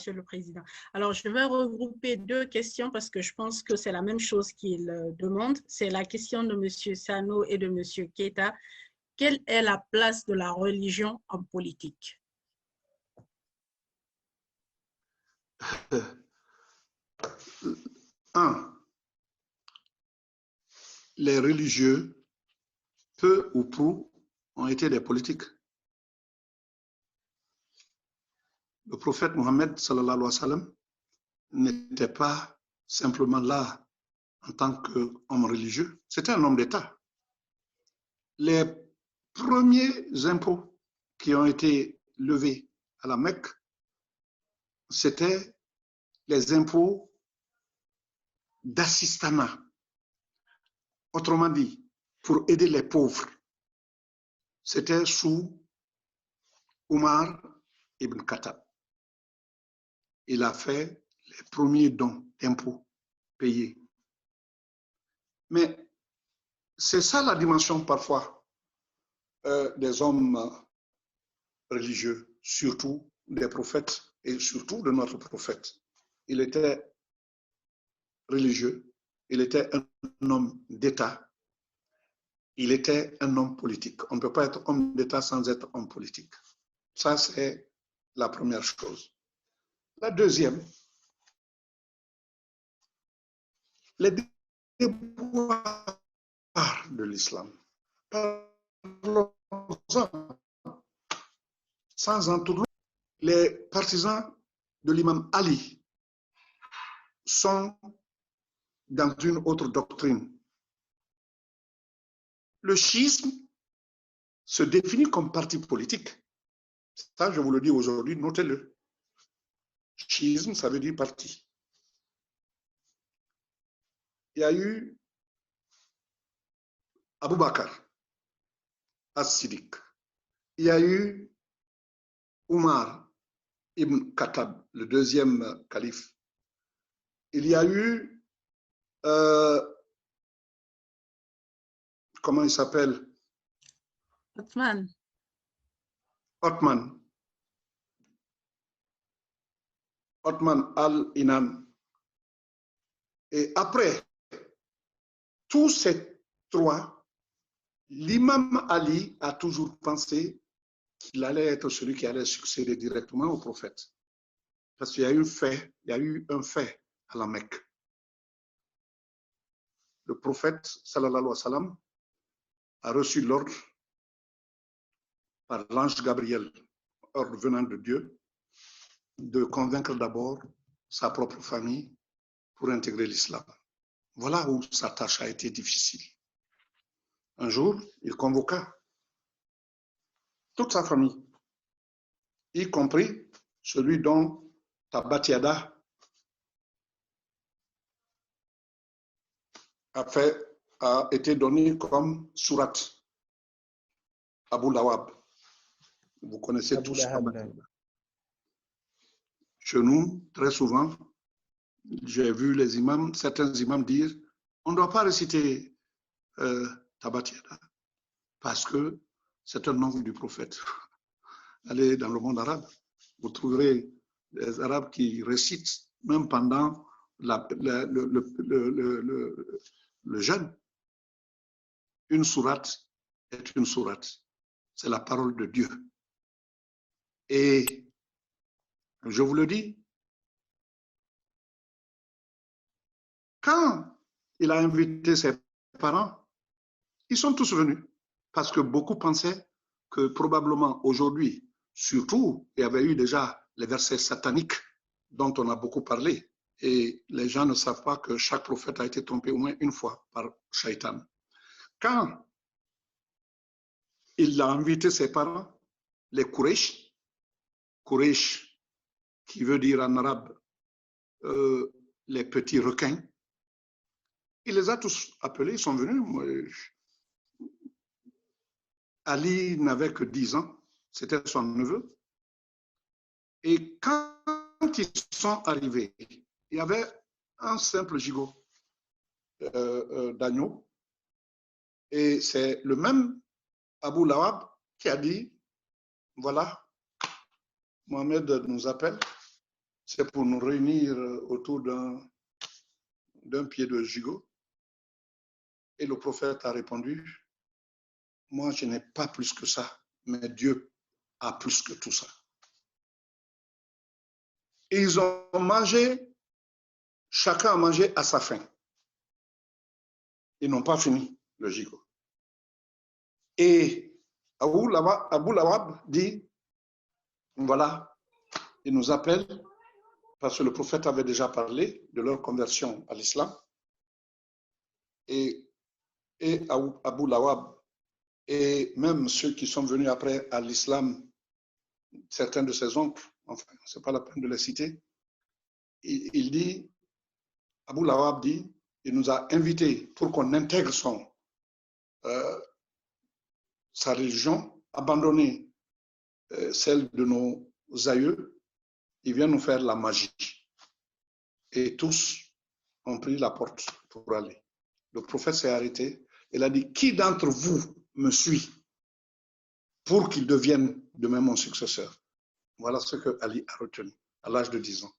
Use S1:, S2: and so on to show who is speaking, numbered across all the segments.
S1: Monsieur le Président. Alors, je vais regrouper deux questions parce que je pense que c'est la même chose qu'il demande. C'est la question de Monsieur Sano et de Monsieur Keita. Quelle est la place de la religion en politique?
S2: Un, les religieux, peu ou prou, ont été des politiques. Le prophète Mohammed, sallallahu alayhi wa sallam, n'était pas simplement là en tant qu'homme religieux, c'était un homme d'État. Les premiers impôts qui ont été levés à la Mecque, c'était les impôts d'assistanat. Autrement dit, pour aider les pauvres. C'était sous Omar ibn Khattab. Il a fait les premiers dons d'impôts payés. Mais c'est ça la dimension parfois des hommes religieux, surtout des prophètes et surtout de notre prophète. Il était religieux, il était un homme d'État, il était un homme politique. On ne peut pas être homme d'État sans être homme politique. Ça, c'est la première chose. La deuxième, les déboires de l'islam. Sans entourlouper, les partisans de l'imam Ali sont dans une autre doctrine. Le chiisme se définit comme parti politique. Ça, je vous le dis aujourd'hui, notez-le. Chiisme, ça veut dire parti. Il y a eu Abu Bakr as-Siddiq. Il y a eu Omar ibn Khattab, le deuxième calife. Il y a eu, comment il s'appelle?
S1: Othman.
S2: Othman al-Inan. Et après, tous ces trois, l'imam Ali a toujours pensé qu'il allait être celui qui allait succéder directement au prophète. Parce qu'il y a eu un fait à la Mecque. Le prophète, sallallahu alayhi wa sallam, a reçu l'ordre par l'ange Gabriel, ordre venant de Dieu, de convaincre d'abord sa propre famille pour intégrer l'islam. Voilà où sa tâche a été difficile. Un jour, il convoqua toute sa famille, y compris celui dont Tabbat Yada a été donné comme surat, Abu Lawab. Vous connaissez tous Tabbat Yada. Chez nous, très souvent, j'ai vu les imams, certains imams dire on ne doit pas réciter Tabbat Yada parce que c'est un nom du prophète. Allez dans le monde arabe, vous trouverez des Arabes qui récitent même pendant le jeûne. Une sourate est une sourate. C'est la parole de Dieu. Et je vous le dis, quand il a invité ses parents, ils sont tous venus parce que beaucoup pensaient que probablement aujourd'hui, surtout, il y avait eu déjà les versets sataniques dont on a beaucoup parlé et les gens ne savent pas que chaque prophète a été trompé au moins une fois par Shaitan. Quand il a invité ses parents, les Quraysh qui veut dire en arabe les petits requins, il les a tous appelés, ils sont venus. Ali n'avait que 10 ans, c'était son neveu. Et quand ils sont arrivés, il y avait un simple gigot d'agneau. Et c'est le même Abu Lawab qui a dit, voilà, Mohamed nous appelle, c'est pour nous réunir autour d'un pied de gigot. Et le prophète a répondu, moi je n'ai pas plus que ça, mais Dieu a plus que tout ça. Et ils ont mangé, chacun a mangé à sa faim. Ils n'ont pas fini le gigot. Et Abu Lawab dit, voilà, il nous appelle, parce que le prophète avait déjà parlé de leur conversion à l'islam. Et Abu Lawab, et même ceux qui sont venus après à l'islam, certains de ses oncles, enfin, ce n'est pas la peine de les citer, il dit, Abu Lawab dit, il nous a invités pour qu'on intègre sa religion, abandonner celle de nos aïeux, il vient nous faire la magie. Et tous ont pris la porte pour aller. Le prophète s'est arrêté, il a dit, qui d'entre vous me suit pour qu'il devienne demain mon successeur? Voilà ce que Ali a retenu à l'âge de 10 ans.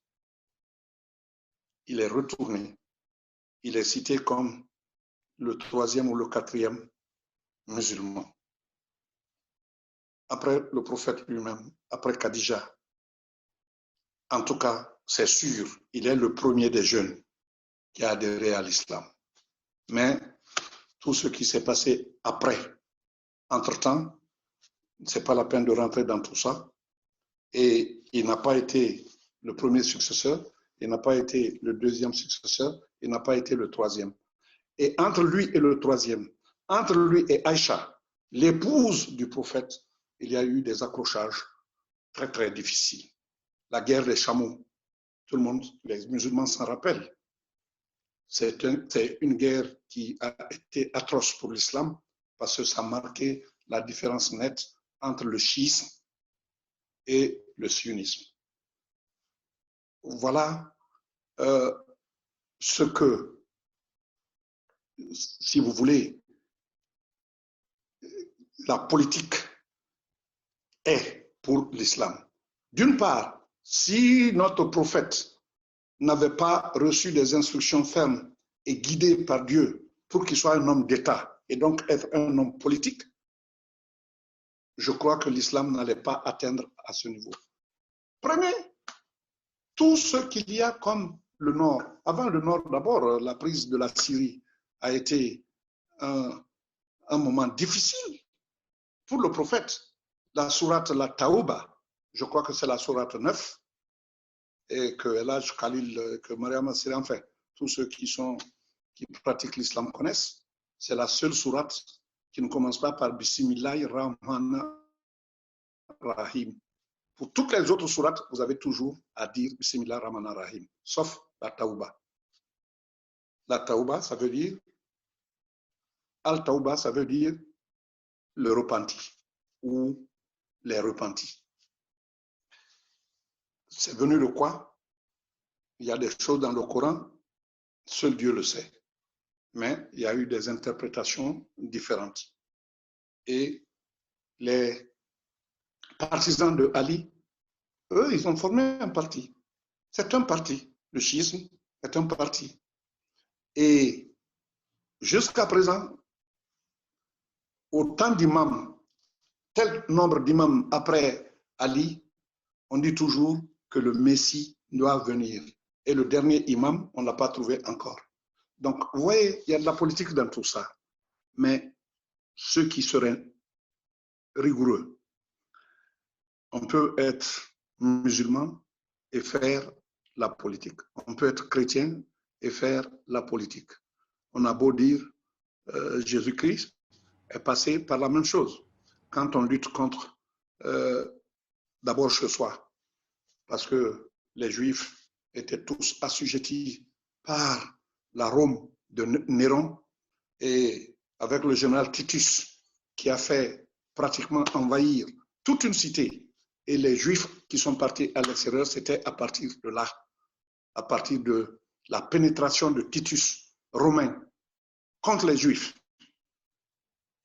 S2: Il est retourné. Il est cité comme le 3e ou le 4e musulman. Après le prophète lui-même, après Khadija. En tout cas, c'est sûr, il est le premier des jeunes qui a adhéré à l'islam. Mais tout ce qui s'est passé après, entre-temps, ce n'est pas la peine de rentrer dans tout ça. Et il n'a pas été le premier successeur, il n'a pas été le 2e successeur, il n'a pas été le 3e. Et entre lui et le 3e, entre lui et Aïcha, l'épouse du prophète, il y a eu des accrochages très très difficiles. La guerre des chameaux, tout le monde, les musulmans s'en rappellent. C'est une guerre qui a été atroce pour l'islam parce que ça marquait la différence nette entre le chiisme et le sionisme. Voilà ce que, si vous voulez, la politique est pour l'islam. D'une part, si notre prophète n'avait pas reçu des instructions fermes et guidé par Dieu pour qu'il soit un homme d'État et donc être un homme politique, je crois que l'islam n'allait pas atteindre à ce niveau. Prenez tout ce qu'il y a comme le Nord. Avant le Nord, d'abord, la prise de la Syrie a été un moment difficile pour le prophète. La sourate la Taouba, je crois que c'est la sourate 9, et que Elhaj Khalil, que Mariam Assiri, enfin, tous ceux qui pratiquent l'islam connaissent, c'est la seule sourate qui ne commence pas par Bismillahir Rahmanir Rahim. Pour toutes les autres sourates, vous avez toujours à dire Bismillahir Rahmanir Rahim, sauf la Taouba. La Taouba, ça veut dire, Al-Taouba, ça veut dire le repenti ou les repentis. C'est venu de quoi? Il y a des choses dans le Coran, seul Dieu le sait. Mais il y a eu des interprétations différentes. Et les partisans de Ali, eux, ils ont formé un parti. C'est un parti. Le chiisme est un parti. Et jusqu'à présent, autant d'imams, tel nombre d'imams après Ali, on dit toujours que le Messie doit venir. Et le dernier imam, on ne l'a pas trouvé encore. Donc, vous voyez, il y a de la politique dans tout ça. Mais ceux qui seraient rigoureux, on peut être musulman et faire la politique. On peut être chrétien et faire la politique. On a beau dire, Jésus-Christ est passé par la même chose. Quand on lutte contre, d'abord chez soi, parce que les Juifs étaient tous assujettis par la Rome de Néron et avec le général Titus qui a fait pratiquement envahir toute une cité. Et les Juifs qui sont partis à l'extérieur, c'était à partir de là, à partir de la pénétration de Titus romain contre les Juifs.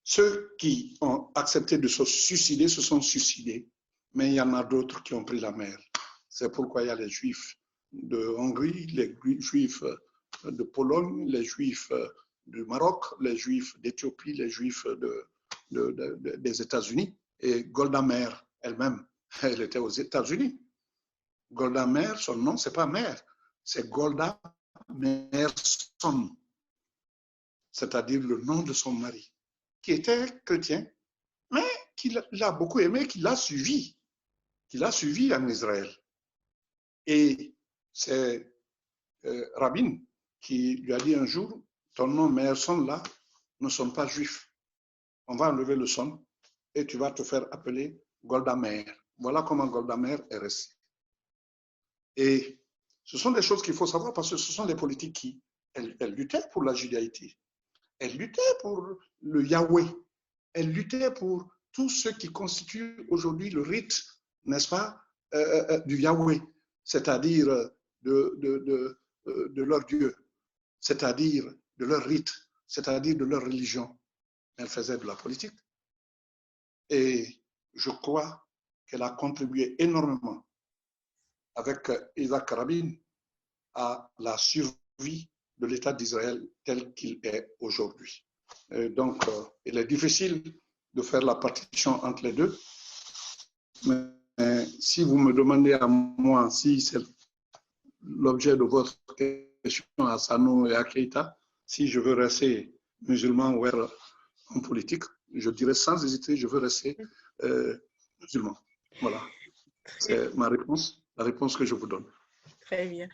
S2: Ceux qui ont accepté de se suicider se sont suicidés, mais il y en a d'autres qui ont pris la mer. C'est pourquoi il y a les Juifs de Hongrie, les Juifs de Pologne, les Juifs du Maroc, les Juifs d'Éthiopie, les Juifs des États-Unis. Et Golda Meir elle-même, elle était aux États-Unis. Golda Meir, son nom, c'est pas Meir, c'est Golda Meirson, c'est-à-dire le nom de son mari, qui était chrétien, mais qui l'a beaucoup aimé, qui l'a suivi en Israël. Et c'est Rabin qui lui a dit un jour, ton nom Meirson là ne sonne pas juif. On va enlever le son et tu vas te faire appeler Golda Meir. Voilà comment Golda Meir est restée. Et ce sont des choses qu'il faut savoir parce que ce sont des politiques qui, elles luttaient pour la judaïté. Elles luttaient pour le Yahweh. Elles luttaient pour tout ce qui constitue aujourd'hui le rite, n'est-ce pas, du Yahweh, c'est-à-dire de leur Dieu, c'est-à-dire de leur rite, c'est-à-dire de leur religion. Elle faisait de la politique. Et je crois qu'elle a contribué énormément avec Isaac Rabin à la survie de l'État d'Israël tel qu'il est aujourd'hui. Donc, il est difficile de faire la partition entre les deux. Mais si vous me demandez à moi si c'est l'objet de votre question à Sano et à Keïta, si je veux rester musulman ou en politique, je dirais sans hésiter, je veux rester musulman. Voilà. C'est ma réponse, la réponse que je vous donne.
S1: Très bien.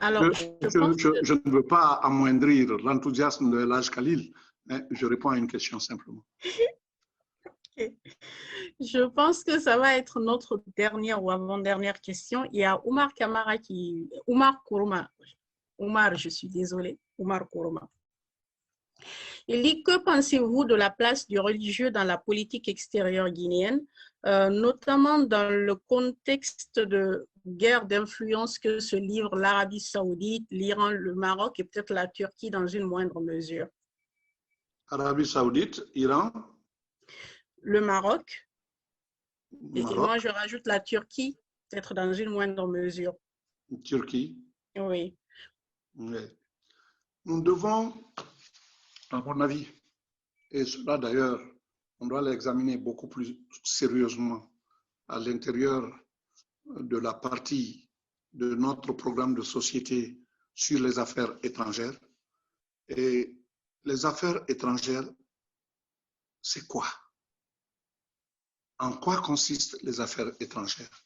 S1: Alors,
S2: je ne veux pas amoindrir l'enthousiasme de l'âge Khalil, mais je réponds à une question simplement.
S1: Okay. Je pense que ça va être notre dernière ou avant-dernière question. Il y a Oumar Kamara Oumar Kourouma. Oumar, je suis désolée. Oumar Kourouma. Il dit, que pensez-vous de la place du religieux dans la politique extérieure guinéenne, notamment dans le contexte de guerre d'influence que se livrent l'Arabie saoudite, l'Iran, le Maroc et peut-être la Turquie dans une moindre mesure?
S2: Arabie saoudite, Iran,
S1: le Maroc. Et moi, je rajoute la Turquie, peut-être dans une moindre mesure.
S2: Turquie.
S1: Oui.
S2: Nous devons, à mon avis, et cela d'ailleurs, on doit l'examiner beaucoup plus sérieusement à l'intérieur de la partie de notre programme de société sur les affaires étrangères. Et les affaires étrangères, c'est quoi? En quoi consistent les affaires étrangères?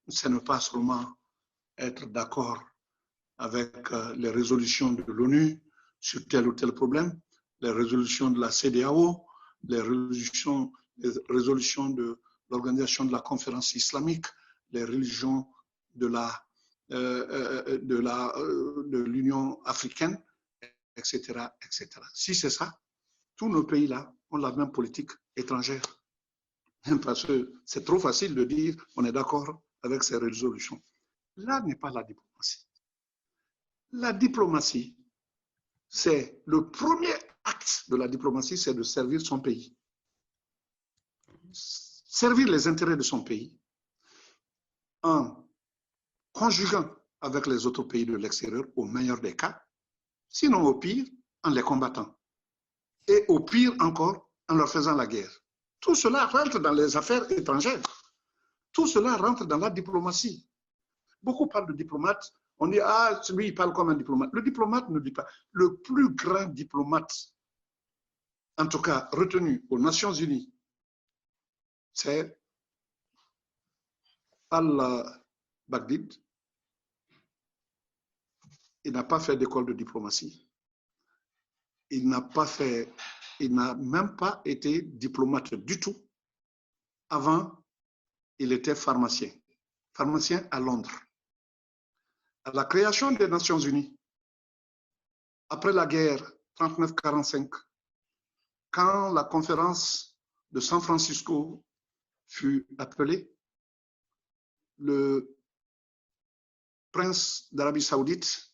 S2: Ce n'est pas seulement être d'accord avec les résolutions de l'ONU sur tel ou tel problème, les résolutions de la CEDEAO, les résolutions de l'Organisation de la Conférence islamique, les religions de l'Union africaine, etc., etc. Si c'est ça, tous nos pays-là ont la même politique étrangère. Parce que c'est trop facile de dire on est d'accord avec ces résolutions. Là n'est pas la diplomatie. La diplomatie, c'est le premier acte de la diplomatie, c'est de servir son pays. Servir les intérêts de son pays en conjuguant avec les autres pays de l'extérieur au meilleur des cas, sinon au pire, en les combattant. Et au pire encore, en leur faisant la guerre. Tout cela rentre dans les affaires étrangères. Tout cela rentre dans la diplomatie. Beaucoup parlent de diplomate. On dit, ah, lui, il parle comme un diplomate. Le diplomate ne dit pas. Le plus grand diplomate, en tout cas retenu aux Nations Unies, c'est Al-Baghdad. Il n'a pas fait d'école de diplomatie. Il n'a même pas été diplomate du tout. Avant, il était pharmacien à Londres. À la création des Nations Unies, après la guerre 39-45, quand la conférence de San Francisco fut appelée, le prince d'Arabie Saoudite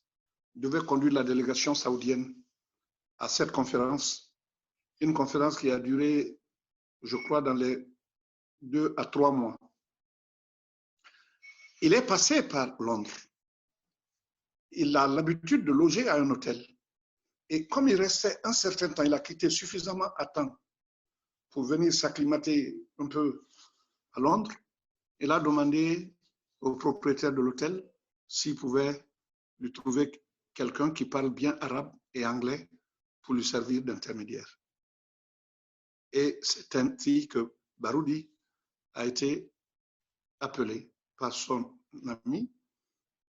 S2: devait conduire la délégation saoudienne à cette conférence, une conférence qui a duré, je crois, dans les 2 à 3 mois. Il est passé par Londres. Il a l'habitude de loger à un hôtel. Et comme il restait un certain temps, il a quitté suffisamment à temps pour venir s'acclimater un peu à Londres. Il a demandé au propriétaire de l'hôtel s'il pouvait lui trouver quelqu'un qui parle bien arabe et anglais pour lui servir d'intermédiaire. Et c'est ainsi que Baroudi a été appelé par son ami.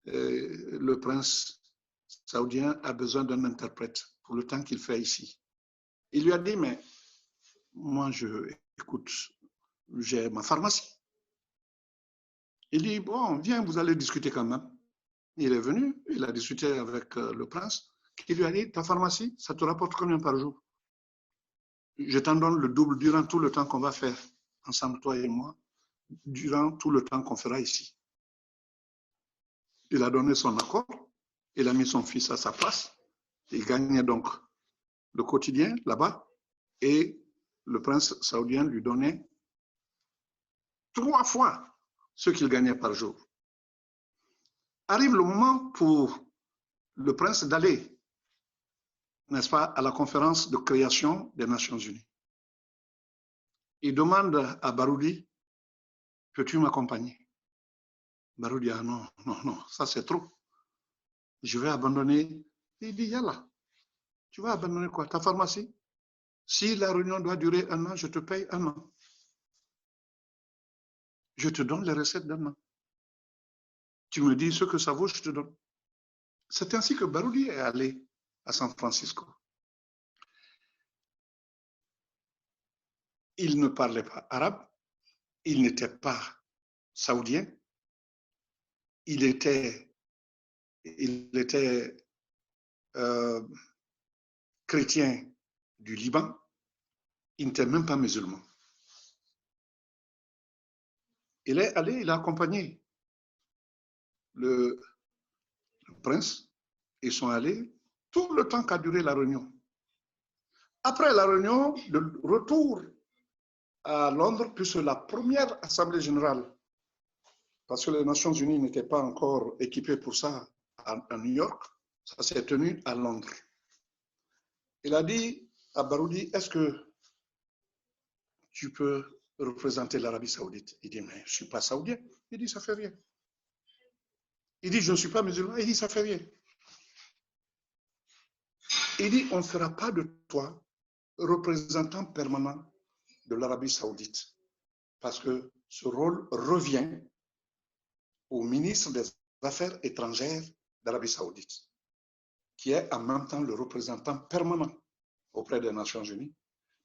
S2: Le prince saoudien a besoin d'un interprète pour le temps qu'il fait ici. Il lui a dit, mais moi, écoute, j'ai ma pharmacie. Il dit, bon, viens, vous allez discuter quand même. Il est venu, il a discuté avec le prince, qui lui a dit, ta pharmacie, ça te rapporte combien par jour? Je t'en donne le double durant tout le temps qu'on va faire ensemble, toi et moi, durant tout le temps qu'on fera ici. Il a donné son accord, il a mis son fils à sa place, il gagnait donc le quotidien là-bas, et le prince saoudien lui donnait 3 fois ce qu'il gagnait par jour. Arrive le moment pour le prince d'aller, n'est-ce pas, à la conférence de création des Nations Unies. Il demande à Baroudi, peux-tu m'accompagner? Baroudi dit, ah non, non, non, ça c'est trop. Je vais abandonner. Il dit, yallah, tu vas abandonner quoi? Ta pharmacie? Si la réunion doit durer 1 an, je te paye 1 an. Je te donne les recettes d'1 an. Tu me dis ce que ça vaut, je te donne. C'est ainsi que Baroudi est allé à San Francisco. Il ne parlait pas arabe, il n'était pas saoudien, il était chrétien du Liban, il n'était même pas musulman. Il est allé, il a accompagné le prince, ils sont allés tout le temps qu'a duré la réunion. Après la réunion, le retour à Londres, puisque la première assemblée générale, parce que les Nations Unies n'étaient pas encore équipées pour ça à New York, ça s'est tenu à Londres. Il a dit à Baroudi, est-ce que tu peux représenter l'Arabie Saoudite? Il dit, mais je ne suis pas saoudien. Il dit, ça ne fait rien. Il dit, je ne suis pas musulman. Il dit, ça ne fait rien. Il dit, on ne fera pas de toi représentant permanent de l'Arabie Saoudite, parce que ce rôle revient au ministre des Affaires étrangères d'Arabie Saoudite, qui est en même temps le représentant permanent auprès des Nations Unies.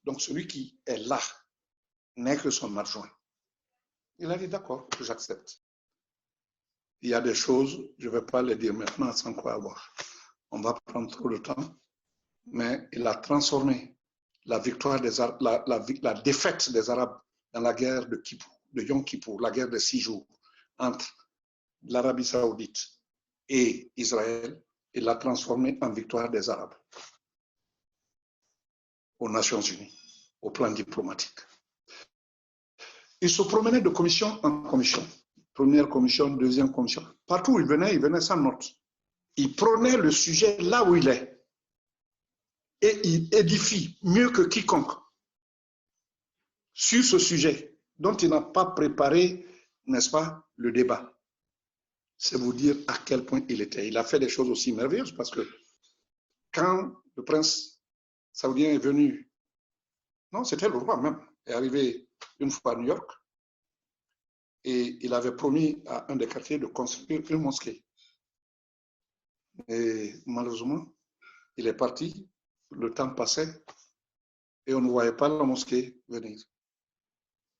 S2: Donc celui qui est là n'est que son adjoint. Il a dit d'accord, j'accepte. Il y a des choses, je ne vais pas les dire maintenant sans quoi avoir. On va prendre trop de temps, mais il a transformé la victoire des Arabes, la défaite des Arabes dans la guerre de Yom Kippour, la guerre de 6 jours entre l'Arabie Saoudite et Israël, il l'a transformé en victoire des Arabes aux Nations Unies, au plan diplomatique. Il se promenait de commission en commission. Première commission, deuxième commission. Partout où il venait sans note. Il prenait le sujet là où il est. Et il édifie mieux que quiconque sur ce sujet dont il n'a pas préparé, n'est-ce pas, le débat. C'est vous dire à quel point il était. Il a fait des choses aussi merveilleuses parce que quand le prince saoudien est venu, non, c'était le roi même, est arrivé une fois à New York et il avait promis à un des quartiers de construire une mosquée. Et malheureusement, il est parti, le temps passait et on ne voyait pas la mosquée venir.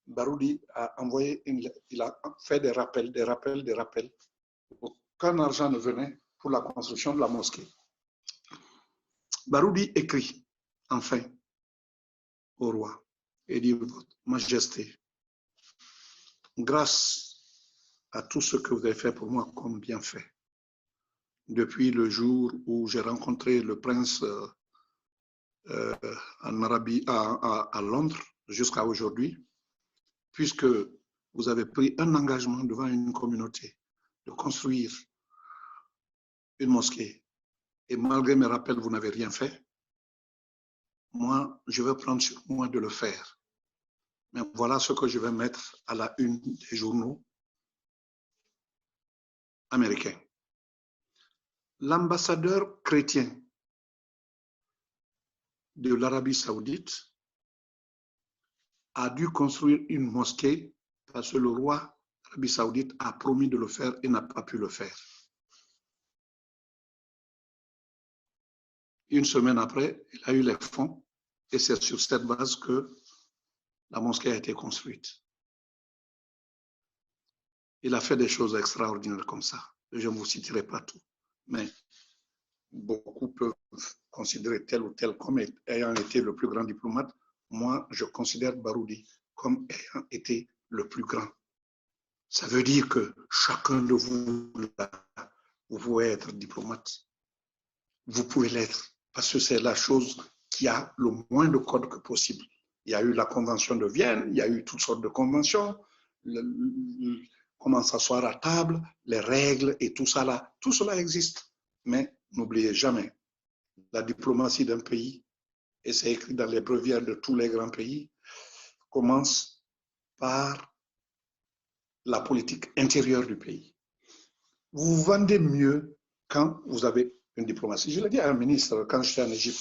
S2: Baroudi a envoyé, il a fait des rappels. Aucun argent ne venait pour la construction de la mosquée. Baroudi écrit enfin au roi et dit, Votre Majesté, grâce à tout ce que vous avez fait pour moi comme bienfait, depuis le jour où j'ai rencontré le prince en Arabie, à Londres, jusqu'à aujourd'hui, puisque vous avez pris un engagement devant une communauté de construire une mosquée, et malgré mes rappels, vous n'avez rien fait, moi, je vais prendre sur moi de le faire. Mais voilà ce que je vais mettre à la une des journaux américains. L'ambassadeur chrétien de l'Arabie Saoudite a dû construire une mosquée parce que le roi d'Arabie Saoudite a promis de le faire et n'a pas pu le faire. Une semaine après, il a eu les fonds et c'est sur cette base que la mosquée a été construite. Il a fait des choses extraordinaires comme ça. Je ne vous citerai pas tout, mais beaucoup peuvent considérer tel ou tel comme ayant été le plus grand diplomate. Moi, je considère Baroudi comme ayant été le plus grand. Ça veut dire que chacun de vous, vous pouvez être diplomate. Vous pouvez l'être parce que c'est la chose qui a le moins de codes que possible. Il y a eu la convention de Vienne, il y a eu toutes sortes de conventions, comment s'asseoir à table, les règles et tout ça là. Tout cela existe. Mais n'oubliez jamais, la diplomatie d'un pays, et c'est écrit dans les brevets de tous les grands pays, commence par la politique intérieure du pays. Vous vous vendez mieux quand vous avez une diplomatie. Je l'ai dit à un ministre quand j'étais en Égypte.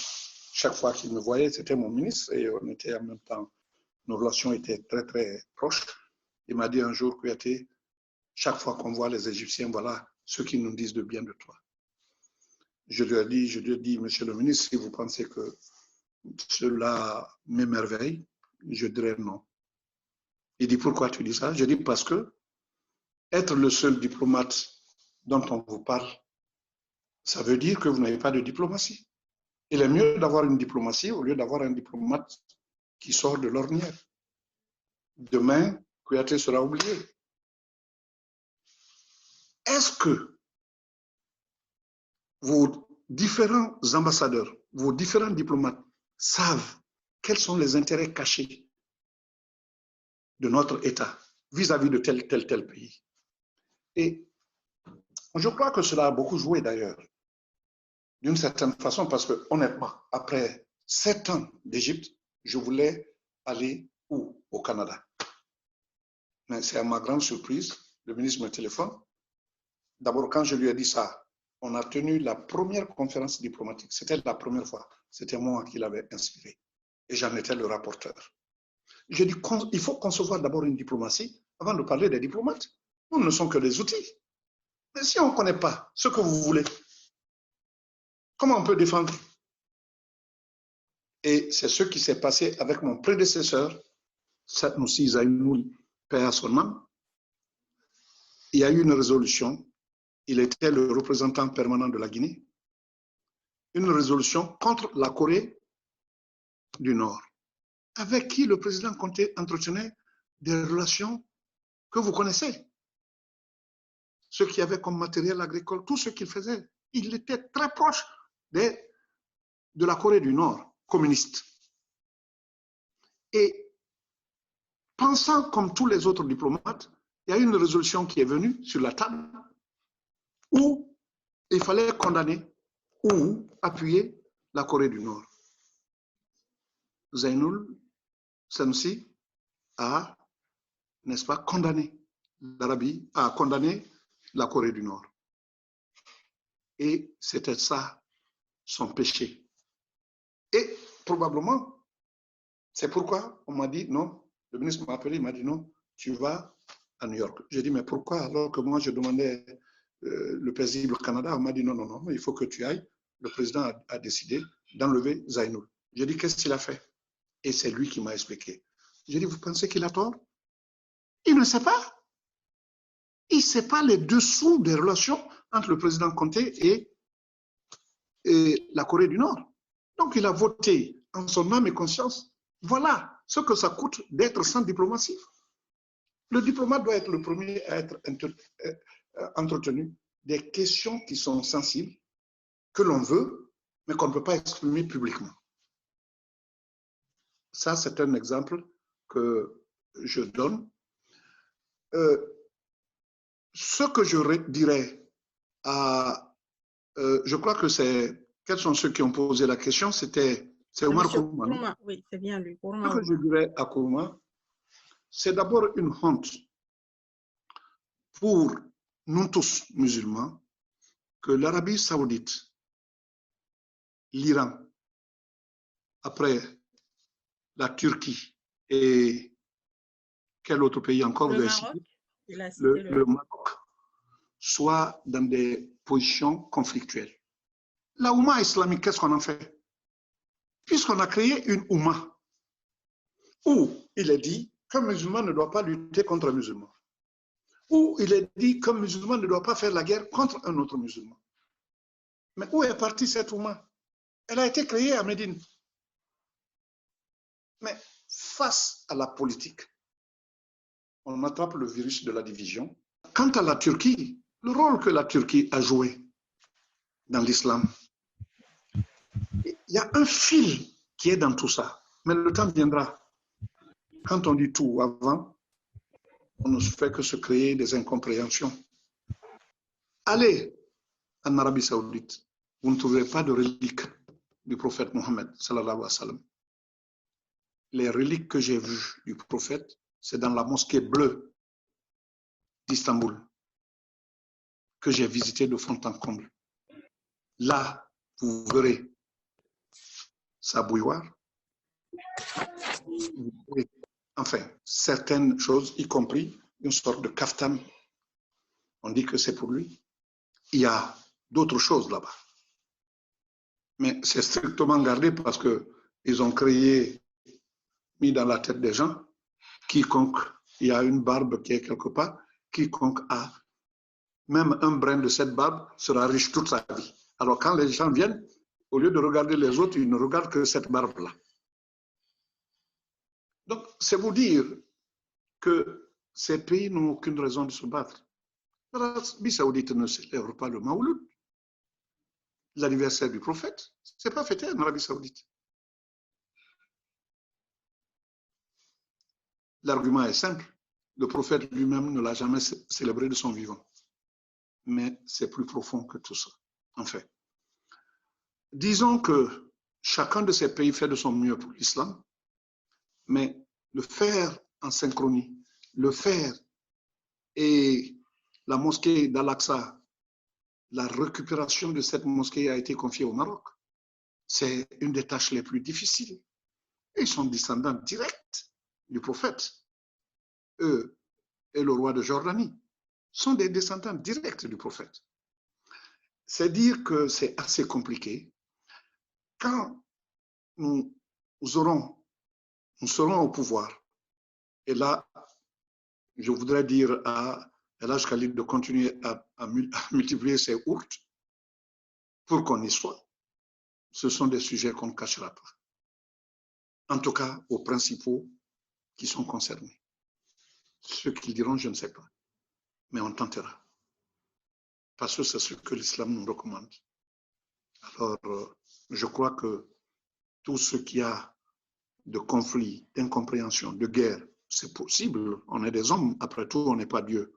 S2: Chaque fois qu'il me voyait, c'était mon ministre et on était en même temps, nos relations étaient très très proches. Il m'a dit un jour, Kouyaté, chaque fois qu'on voit les Égyptiens, voilà ce qu'ils nous disent de bien de toi. Je lui ai dit, monsieur le ministre, si vous pensez que cela m'émerveille, je dirais non. Il dit, pourquoi tu dis ça? Je dis, parce que être le seul diplomate dont on vous parle, ça veut dire que vous n'avez pas de diplomatie. Il est mieux d'avoir une diplomatie au lieu d'avoir un diplomate qui sort de l'ornière. Demain, Kouyaté sera oublié. Est-ce que vos différents ambassadeurs, vos différents diplomates savent quels sont les intérêts cachés de notre État vis-à-vis de tel pays? Et je crois que cela a beaucoup joué d'ailleurs, d'une certaine façon, parce que honnêtement, après 7 ans d'Égypte, je voulais aller où? Au Canada. Mais c'est à ma grande surprise, le ministre me téléphone. D'abord, quand je lui ai dit ça, on a tenu la première conférence diplomatique. C'était la première fois. C'était moi qui l'avais inspiré. Et j'en étais le rapporteur. J'ai dit, il faut concevoir d'abord une diplomatie avant de parler des diplomates. Nous ne sommes que des outils. Mais si on ne connaît pas ce que vous voulez, comment on peut défendre? Et c'est ce qui s'est passé avec mon prédécesseur, Sanusi Zainoul, paix à son âme. Il y a eu une résolution. Il était le représentant permanent de la Guinée. Une résolution contre la Corée du Nord, avec qui le président Conté entretenait des relations que vous connaissez. Ce qu'il y avait comme matériel agricole, tout ce qu'il faisait, il était très proche de la Corée du Nord, communiste. Et pensant comme tous les autres diplomates, il y a une résolution qui est venue sur la table où il fallait condamner ou appuyer la Corée du Nord. Zainoul Sanusi a, n'est-ce pas, condamné l'Arabie, a condamné la Corée du Nord. Et c'était ça, son péché. Et probablement, c'est pourquoi on m'a dit non, le ministre m'a appelé, il m'a dit non, tu vas à New York. J'ai dit, mais pourquoi? Alors que moi, je demandais le paisible Canada, on m'a dit non, non, non, il faut que tu ailles. Le président a décidé d'enlever Zainoul. J'ai dit, qu'est-ce qu'il a fait? Et c'est lui qui m'a expliqué. J'ai dit, vous pensez qu'il a tort? Il ne sait pas. Il ne sait pas les dessous des relations entre le président Conté et la Corée du Nord. Donc, il a voté en son âme et conscience. Voilà ce que ça coûte d'être sans diplomatie. Le diplomate doit être le premier à être entretenu des questions qui sont sensibles, que l'on veut, mais qu'on ne peut pas exprimer publiquement. Ça, c'est un exemple que je donne. ce que je dirais à... je crois que c'est... Quels sont ceux qui ont posé la question? C'est Omar Kourouma.
S1: Oui, c'est bien lui.
S2: Ce que je dirais à Kourouma, c'est d'abord une honte pour nous tous musulmans que l'Arabie saoudite, l'Iran, après la Turquie et quel autre pays encore vous avez cité? Le Maroc, soit dans des positions conflictuelles. La Oumma islamique, qu'est-ce qu'on en fait? Puisqu'on a créé une Oumma où il est dit qu'un musulman ne doit pas lutter contre un musulman, où il est dit qu'un musulman ne doit pas faire la guerre contre un autre musulman. Mais où est partie cette Oumma? Elle a été créée à Médine. Mais face à la politique, on attrape le virus de la division. Quant à la Turquie, le rôle que la Turquie a joué dans l'islam, il y a un fil qui est dans tout ça. Mais le temps viendra. Quand on dit tout avant, on ne fait que se créer des incompréhensions. Allez en Arabie Saoudite, vous ne trouverez pas de reliques du prophète Mohammed, sallallahu alayhi wa sallam. Les reliques que j'ai vues du prophète, c'est dans la mosquée bleue d'Istanbul, que j'ai visité de fond en comble. Là, vous verrez sa bouilloire, vous verrez, enfin, certaines choses, y compris une sorte de kaftan. On dit que c'est pour lui. Il y a d'autres choses là-bas. Mais c'est strictement gardé parce qu'ils ont créé, mis dans la tête des gens, quiconque, il y a une barbe qui est quelque part, quiconque a même un brin de cette barbe sera riche toute sa vie. Alors quand les gens viennent, au lieu de regarder les autres, ils ne regardent que cette barbe-là. Donc, c'est vous dire que ces pays n'ont aucune raison de se battre. L'Arabie saoudite ne célèbre pas le Maouloud, l'anniversaire du prophète. Ce n'est pas fêté en Arabie saoudite. L'argument est simple. Le prophète lui-même ne l'a jamais célébré de son vivant. Mais c'est plus profond que tout ça, en fait. Disons que chacun de ces pays fait de son mieux pour l'islam, mais le faire en synchronie, le faire et la mosquée d'Al-Aqsa, la récupération de cette mosquée a été confiée au Maroc. C'est une des tâches les plus difficiles. Et ils sont descendants directs du prophète. Eux et le roi de Jordanie sont des descendants directs du prophète. C'est dire que c'est assez compliqué. Quand nous serons au pouvoir, et là, je voudrais dire à El-Hajj Khalid de continuer à multiplier ses ourtes pour qu'on y soit. Ce sont des sujets qu'on ne cachera pas. En tout cas, aux principaux qui sont concernés. Ceux qui diront, je ne sais pas. Mais on tentera. Parce que c'est ce que l'islam nous recommande. Alors, je crois que tout ce qu'il y a de conflit, d'incompréhension, de guerre, c'est possible. On est des hommes, après tout, on n'est pas Dieu.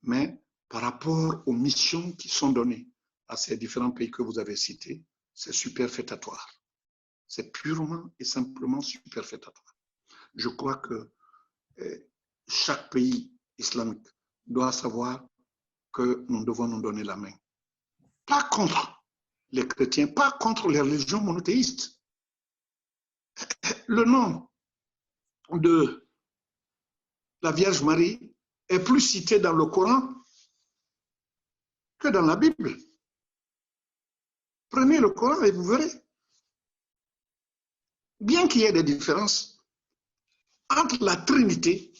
S2: Mais par rapport aux missions qui sont données à ces différents pays que vous avez cités, c'est superfétatoire. C'est purement et simplement superfétatoire. Je crois que chaque pays islamique doit savoir que nous devons nous donner la main. Pas contre les chrétiens, pas contre les religions monothéistes. Le nom de la Vierge Marie est plus cité dans le Coran que dans la Bible. Prenez le Coran et vous verrez. Bien qu'il y ait des différences entre la Trinité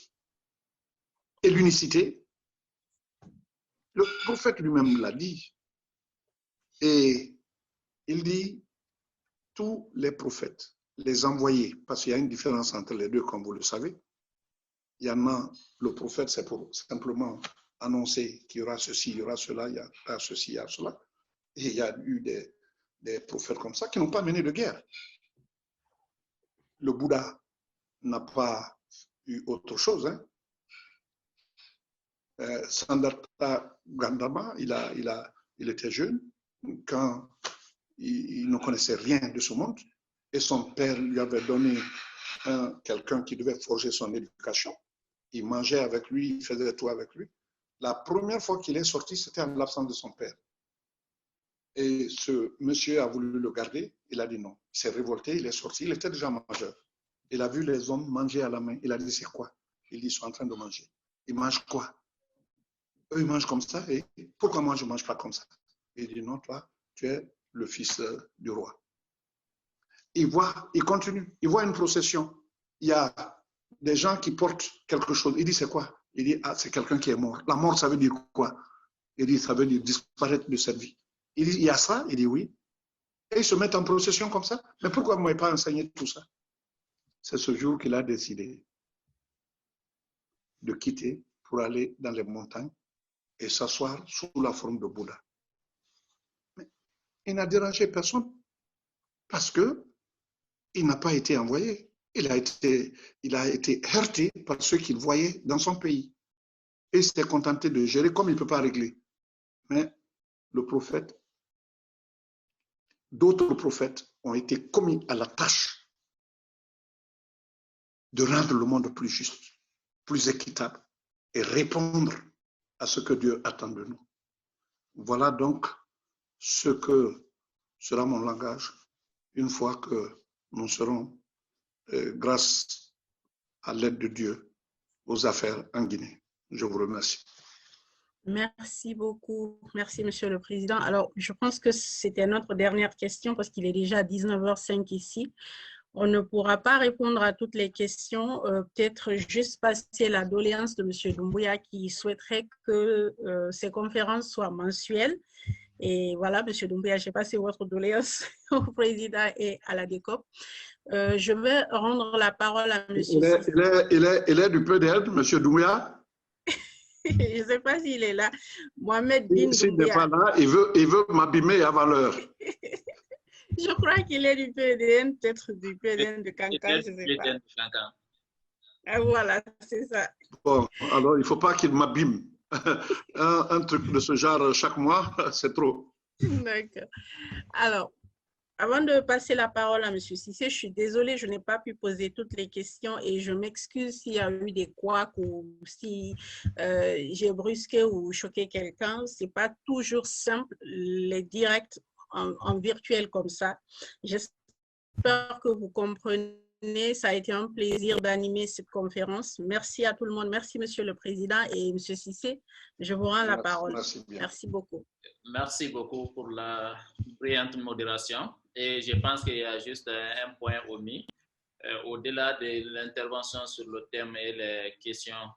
S2: et l'unicité, le prophète lui-même l'a dit. Et il dit, tous les prophètes, les envoyés, parce qu'il y a une différence entre les deux, comme vous le savez. Il y en a, le prophète, c'est pour simplement annoncer qu'il y aura ceci, il y aura cela, il y aura ceci, il y aura cela. Et il y a eu des prophètes comme ça qui n'ont pas mené de guerre. Le Bouddha n'a pas eu autre chose. Hein. Sandarta Gandama, il était jeune quand il ne connaissait rien de ce monde et son père lui avait donné quelqu'un qui devait forger son éducation. Il mangeait avec lui, il faisait tout avec lui. La première fois qu'il est sorti, c'était en l'absence de son père. Et ce monsieur a voulu le garder, il a dit non. Il s'est révolté, il est sorti, il était déjà majeur. Il a vu les hommes manger à la main, il a dit c'est quoi? Il dit ils sont en train de manger. Ils mangent quoi? Eux, ils mangent comme ça, et pourquoi moi je ne mange pas comme ça? Il dit non, toi, tu es le fils du roi. Il continue, il voit une procession. Il y a des gens qui portent quelque chose. Il dit c'est quoi? Il dit ah, c'est quelqu'un qui est mort. La mort, ça veut dire quoi? Il dit ça veut dire disparaître de cette vie. Il dit il y a ça? Il dit oui. Et ils se mettent en procession comme ça. Mais pourquoi vous ne m'avez pas enseigné tout ça? C'est ce jour qu'il a décidé de quitter pour aller dans les montagnes et s'asseoir sous la forme de Bouddha. Mais il n'a dérangé personne parce que il n'a pas été envoyé. Il a été heurté par ceux qu'il voyait dans son pays. Et il s'était contenté de gérer comme il ne peut pas régler. Mais le prophète, d'autres prophètes ont été commis à la tâche de rendre le monde plus juste, plus équitable et répondre à ce que Dieu attend de nous. Voilà donc ce que sera mon langage une fois que nous serons, grâce à l'aide de Dieu, aux affaires en Guinée. Je vous remercie.
S1: Merci beaucoup. Merci, Monsieur le Président. Alors, je pense que c'était notre dernière question parce qu'il est déjà 19h05 ici. On ne pourra pas répondre à toutes les questions. Peut-être juste passer la doléance de M. Doumbouya qui souhaiterait que ces conférences soient mensuelles. Et voilà, M. Doumbouya, j'ai passé votre doléance au Président et à la DECOP. Je vais rendre la parole à M.
S2: Il est du PDL, M. Doumbouya?
S1: Je ne sais pas s'il est là. Mohamed Bin Doumbouya.
S2: S'il n'est pas là, il veut m'abîmer avant l'heure.
S1: Je crois qu'il est du PDN, peut-être du PDN de Kankan, je ne sais pas. Ah, voilà, c'est ça.
S2: Bon, alors il ne faut pas qu'il m'abîme. Un truc de ce genre chaque mois, c'est trop.
S1: D'accord. Alors, avant de passer la parole à M. Cissé, je suis désolée, je n'ai pas pu poser toutes les questions et je m'excuse s'il y a eu des couacs ou si j'ai brusqué ou choqué quelqu'un. Ce n'est pas toujours simple, les directs en virtuel comme ça. J'espère que vous comprenez. Ça a été un plaisir d'animer cette conférence. Merci à tout le monde. Merci, Monsieur le Président et M. Cissé. Je vous rends la parole. Merci beaucoup.
S3: Merci beaucoup pour la brillante modération. Et je pense qu'il y a juste un point omis. Au-delà de l'intervention sur le thème et les questions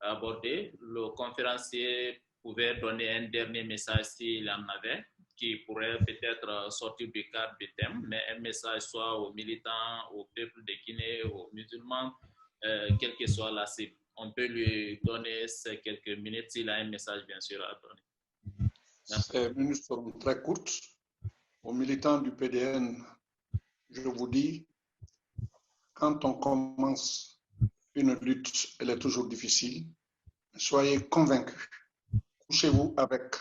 S3: abordées, le conférencier pouvait donner un dernier message s'il en avait, qui pourrait peut-être sortir du cadre du thème, mais un message soit aux militants, au peuple de Guinée, aux musulmans, quelle que soit la cible. On peut lui donner ces quelques minutes s'il a un message, bien sûr, à donner.
S2: Ces minutes seront très courtes. Aux militants du PDN, je vous dis, quand on commence une lutte, elle est toujours difficile. Soyez convaincus. Couchez-vous avec,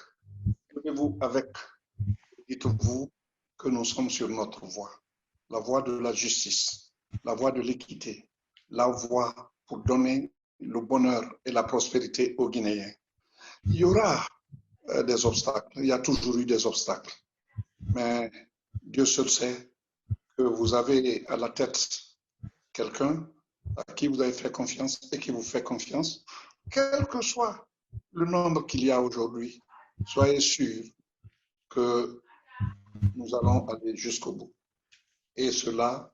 S2: levez-vous avec. Dites-vous que nous sommes sur notre voie, la voie de la justice, la voie de l'équité, la voie pour donner le bonheur et la prospérité aux Guinéens. Il y aura des obstacles, il y a toujours eu des obstacles, mais Dieu seul sait que vous avez à la tête quelqu'un à qui vous avez fait confiance et qui vous fait confiance, quel que soit le nombre qu'il y a aujourd'hui. Soyez sûrs que nous allons aller jusqu'au bout. Et cela,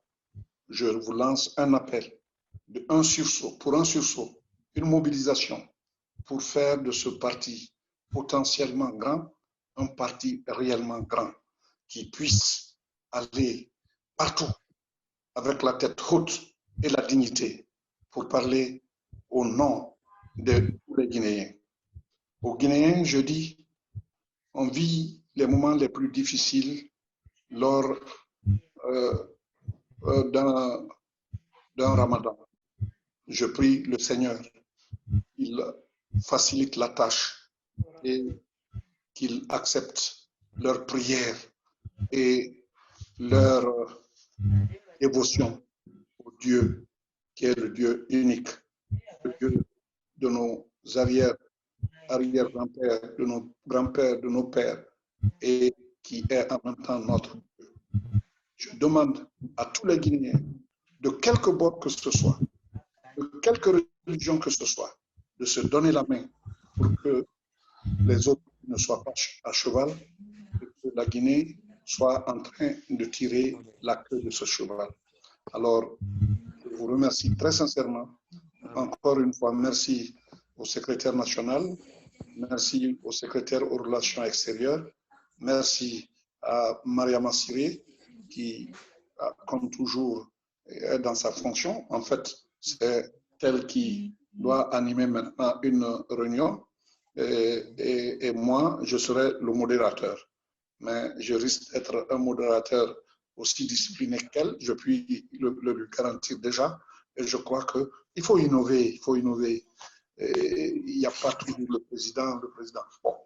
S2: je vous lance un appel de un sursaut, une mobilisation pour faire de ce parti potentiellement grand, un parti réellement grand qui puisse aller partout avec la tête haute et la dignité pour parler au nom de tous les Guinéens. Aux Guinéens, je dis, on vit les moments les plus difficiles lors d'un Ramadan. Je prie le Seigneur qu'il facilite la tâche et qu'ils acceptent leur prière et leur dévotion au Dieu qui est le Dieu unique, le Dieu de nos arrière-grands-pères, de nos grands-pères, de nos pères, et qui est en même temps notre Dieu. Je demande à tous les Guinéens, de quelque bord que ce soit, de quelque religion que ce soit, de se donner la main pour que les autres ne soient pas à cheval et que la Guinée soit en train de tirer la queue de ce cheval. Alors, je vous remercie très sincèrement. Encore une fois, merci au secrétaire national, merci au secrétaire aux relations extérieures, merci à Mariama Siré qui, comme toujours, est dans sa fonction. En fait, c'est elle qui doit animer maintenant une réunion et moi, je serai le modérateur. Mais je risque d'être un modérateur aussi discipliné qu'elle, je puis le lui garantir déjà. Et je crois qu'il faut innover, il faut innover. Et il n'y a pas toujours le président. Bon,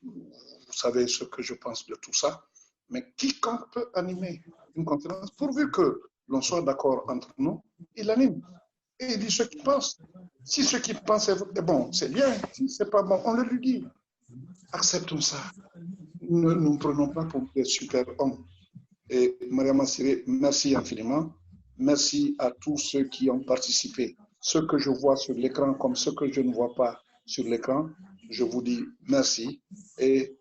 S2: vous savez ce que je pense de tout ça. Mais quiconque peut animer une conférence, pourvu que l'on soit d'accord entre nous, il anime. Et il dit ce qu'il pense. Si ce qu'il pense est bon, c'est bien. Si ce n'est pas bon, on le lui dit. Acceptons ça. Ne nous prenons pas pour des super-hommes. Et Mariama Siré, merci infiniment. Merci à tous ceux qui ont participé. Ceux que je vois sur l'écran comme ceux que je ne vois pas sur l'écran, je vous dis merci et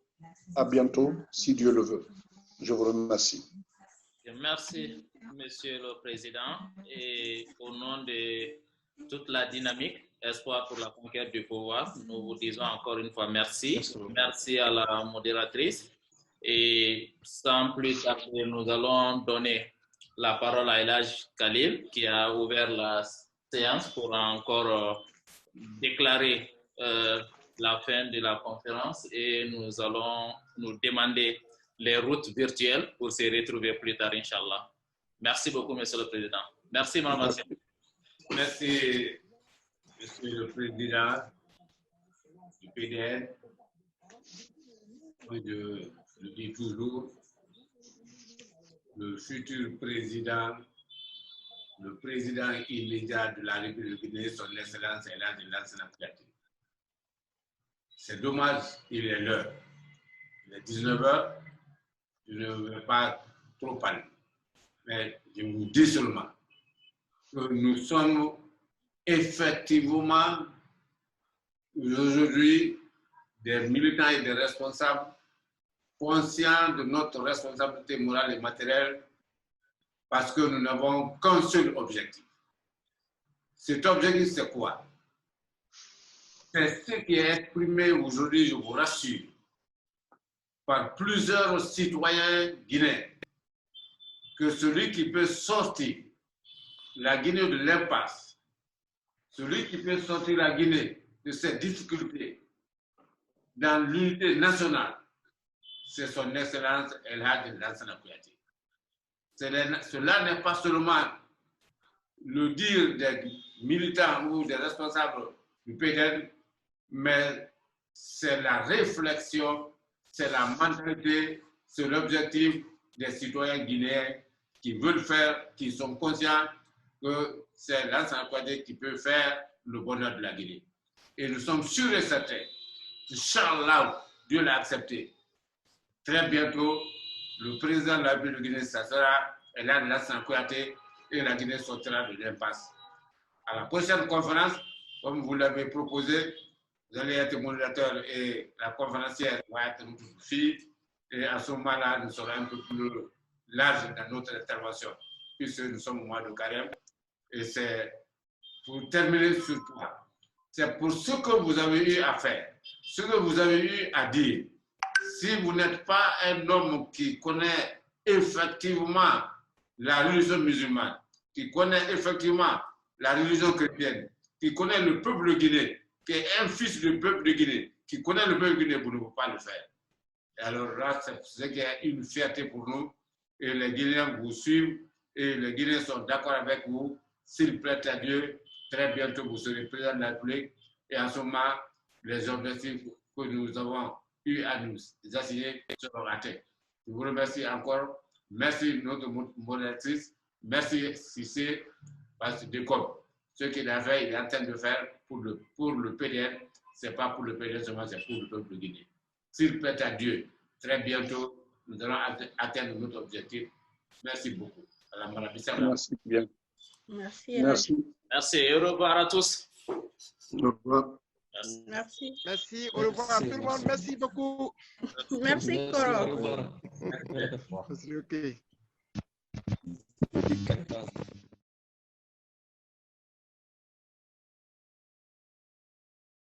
S2: à bientôt si Dieu le veut. Je vous remercie.
S3: Merci, Monsieur le Président. Et au nom de toute la dynamique, Espoir pour la conquête du pouvoir, nous vous disons encore une fois merci. Merci à la modératrice. Et sans plus tarder, nous allons donner la parole à Elhaj Khalil qui a ouvert la séance pour encore déclarer la fin de la conférence et nous allons nous demander les routes virtuelles pour se retrouver plus tard, Inch'Allah. Merci beaucoup, Monsieur le Président. Merci, Mme.
S4: Merci, Monsieur le Président du PDN. Je le dis toujours, le futur président, le président immédiat de la République guinéenne, son Excellence Elhadji Lansana Kouyaté. C'est dommage, il est l'heure. Il est 19h, je ne vais pas trop parler. Mais je vous dis seulement que nous sommes effectivement aujourd'hui des militants et des responsables conscients de notre responsabilité morale et matérielle parce que nous n'avons qu'un seul objectif. Cet objectif, c'est quoi? C'est ce qui est exprimé aujourd'hui, je vous rassure, par plusieurs citoyens guinéens, que celui qui peut sortir la Guinée de l'impasse, celui qui peut sortir la Guinée de cette difficulté dans l'unité nationale, c'est son Excellence Elhadji Lansana Kouyaté. Cela n'est pas seulement le dire des militants ou des responsables du PDN, mais c'est la réflexion, c'est la mentalité, c'est l'objectif des citoyens guinéens qui veulent faire, qui sont conscients que c'est Lansana Kouyaté qui peut faire le bonheur de la Guinée. Et nous sommes sûrs et certains, Inch'Allah, Dieu l'a accepté. Très bientôt, le président de la République de Guinée, ça sera Elhadji Lansana Kouyaté et la Guinée sortira de l'impasse. À la prochaine conférence, comme vous l'avez proposé, vous allez être modérateur et la conférencière va être notre fille. Et à ce moment-là, nous serons un peu plus large dans notre intervention, puisque nous sommes au mois de carême. Et c'est pour terminer sur toi. C'est pour ce que vous avez eu à faire, ce que vous avez eu à dire. Si vous n'êtes pas un homme qui connaît effectivement la religion musulmane, qui connaît effectivement la religion chrétienne, qui connaît le peuple guinéen, qui est un fils du peuple de Guinée, qui connaît le peuple guinéen, vous ne pouvez pas le faire. Et alors là, c'est ce qui est une fierté pour nous. Et les Guinéens vous suivent et les Guinéens sont d'accord avec vous. S'il plaît à Dieu, très bientôt vous serez président de la République. Et en ce moment, les objectifs que nous avons eu à nous assigner seront atteints. Je vous remercie encore. Merci notre modératrice. Merci Cissé, parce que ce qu'il a fait, il est en train de faire pour le PDN. Ce n'est pas pour le PDN seulement, c'est pour le peuple guinéen. S'il plaît à Dieu, très bientôt, nous allons atteindre notre objectif. Merci beaucoup.
S2: Merci bien.
S1: Merci.
S2: Merci.
S3: Merci. Au revoir à tous.
S2: Au revoir.
S1: Merci.
S5: Merci. Au revoir à tout le monde. Merci beaucoup.
S1: Merci, Koro.
S5: Merci, ok.